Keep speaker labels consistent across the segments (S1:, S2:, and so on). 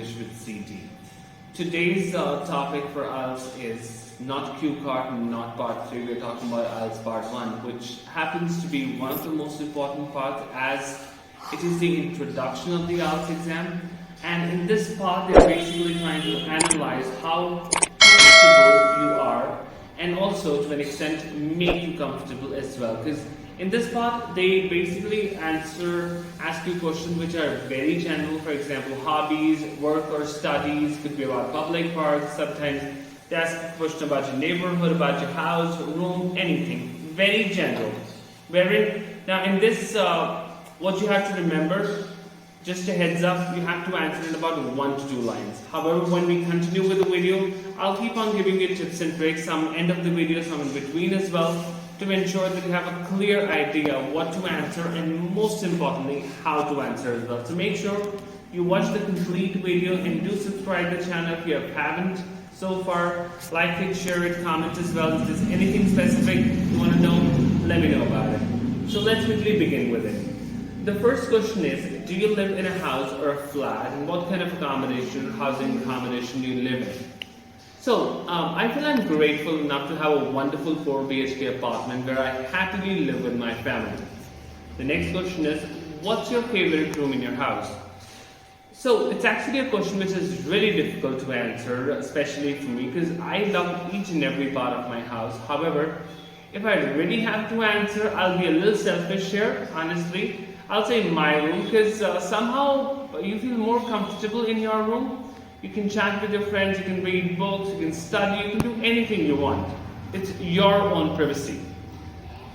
S1: English with CD. Today's topic for IELTS is not Q part, not part 3. We're talking about IELTS part 1, which happens to be one of the most important parts as it is the introduction of the IELTS exam. And in this part, they're basically trying to analyze how comfortable you are and also to an extent make you comfortable as well. Because in this part, they basically ask you questions which are very general. For example, hobbies, work or studies, could be about public parks. Sometimes they ask a question about your neighborhood, about your house, room, anything. Very general. Now in this, what you have to remember, just a heads up, you have to answer in about 1 to 2 lines. However, when we continue with the video, I'll keep on giving you tips and tricks, some end of the video, some in between as well, to ensure that you have a clear idea of what to answer and most importantly, how to answer as well. So make sure you watch the complete video and do subscribe to the channel if you haven't so far. Like it, share it, comment as well. If there's anything specific you want to know, let me know about it. So let's quickly begin with it. The first question is, do you live in a house or a flat, and what kind of accommodation, housing accommodation do you live in? So, I feel I'm grateful enough to have a wonderful 4 BHK apartment where I happily live with my family. The next question is, what's your favorite room in your house? So, it's actually a question which is really difficult to answer, especially for me, because I love each and every part of my house. However, if I really have to answer, I'll be a little selfish here, honestly. I'll say my room, because somehow you feel more comfortable in your room. You can chat with your friends, you can read books, you can study, you can do anything you want. It's your own privacy.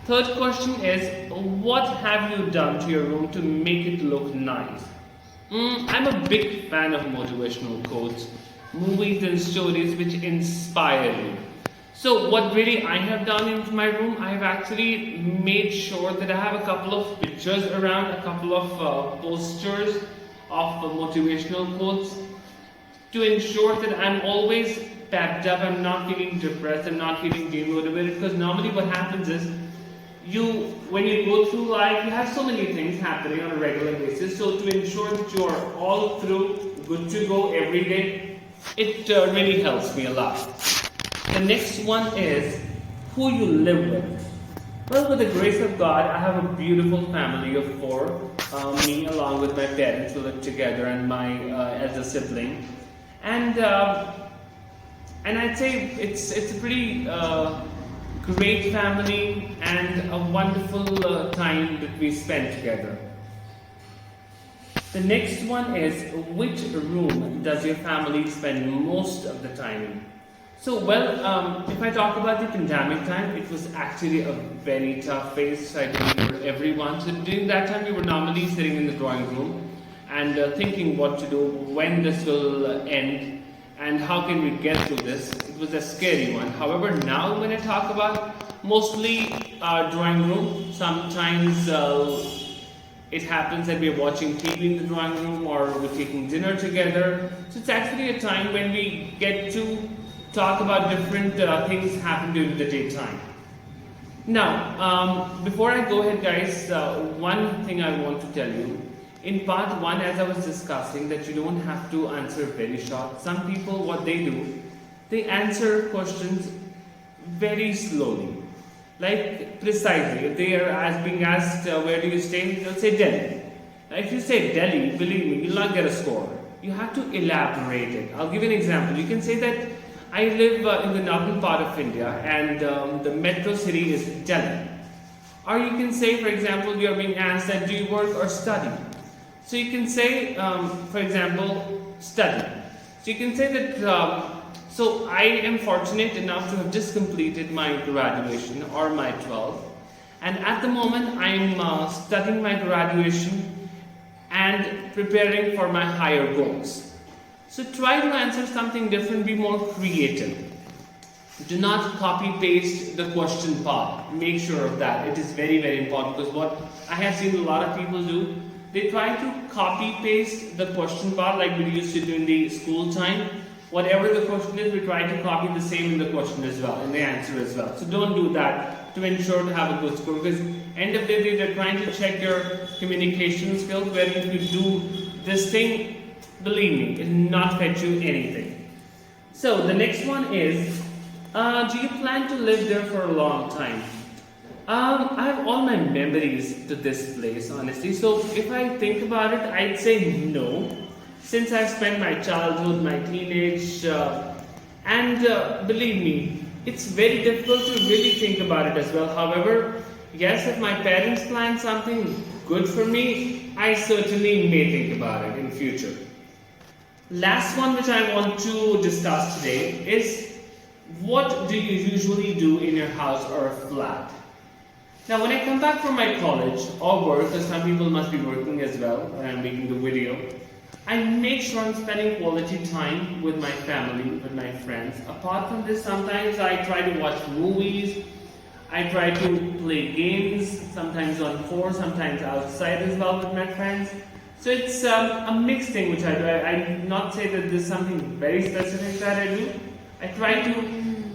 S1: Third question is, what have you done to your room to make it look nice? I'm a big fan of motivational quotes, movies and stories which inspire you. So what really I have done in my room, I have actually made sure that I have a couple of pictures around, a couple of posters of motivational quotes to ensure that I'm always packed up, I'm not feeling depressed, I'm not feeling demotivated, because normally what happens is, when you go through life, you have so many things happening on a regular basis, so to ensure that you are all through, good to go every day, it really helps me a lot. The next one is, who you live with. Well, with the grace of God, I have a beautiful family of 4, me along with my parents who live together and my elder sibling. And I'd say it's a pretty great family and a wonderful time that we spend together. The next one is, which room does your family spend most of the time in? So, well, if I talk about the pandemic time, it was actually a very tough phase, I think, for everyone. So during that time, we were normally sitting in the drawing room and thinking what to do, when this will end, and how can we get through this. It was a scary one. However, now when I talk about mostly our drawing room, sometimes it happens that we're watching TV in the drawing room or we're taking dinner together. So it's actually a time when we get to talk about different things happen during the daytime. Now, before I go ahead guys, one thing I want to tell you. In part 1, as I was discussing, that you don't have to answer very short. Some people, what they do, they answer questions very slowly. Like, precisely, if they are being asked, where do you stay? They'll say Delhi. Now, if you say Delhi, believe me, you'll not get a score. You have to elaborate it. I'll give you an example. You can say that I live in the northern part of India and the metro city is Delhi. Or you can say, for example, you're being asked that do you work or study? So you can say, for example, study. So you can say that, so I am fortunate enough to have just completed my graduation or my 12th. And at the moment, I'm studying my graduation and preparing for my higher goals. So try to answer something different, be more creative. Do not copy paste the question part. Make sure of that. It is very, very important, because what I have seen a lot of people do, they try to copy paste the question part like we used to do in the school time. Whatever the question is, we try to copy the same in the question as well, in the answer as well. So don't do that to ensure to have a good score, because end of the day they're trying to check your communication skills, where if you do this thing believe me, it will not fetch you anything. So the next one is, do you plan to live there for a long time? I have all my memories to this place, honestly. So if I think about it, I'd say no. Since I've spent my childhood, my teenage, and believe me, it's very difficult to really think about it as well. However, yes, if my parents plan something good for me, I certainly may think about it in future. Last one which I want to discuss today is, what do you usually do in your house or a flat? Now when I come back from my college or work, because some people must be working as well when I'm making the video, I make sure I'm spending quality time with my family, with my friends. Apart from this, sometimes I try to watch movies, I try to play games, sometimes on floor, sometimes outside as well with my friends. So it's a mixed thing which I do. I do not say that there's something very specific that I do. I try to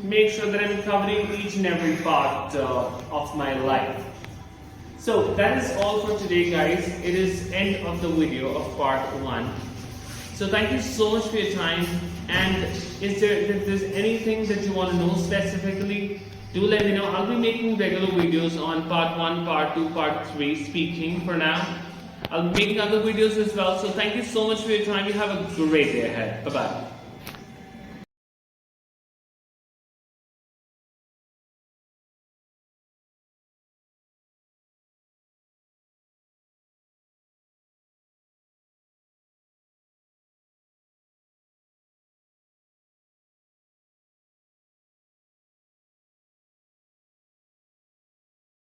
S1: make sure that I'm covering each and every part of my life. So that is all for today, guys. It is end of the video of part 1. So thank you so much for your time, and if there's anything that you want to know specifically, do let me know. I'll be making regular videos on part 1, part 2, part 3 speaking for now. I'll be making other videos as well. So thank you so much for your time. You have a great day ahead. Bye-bye.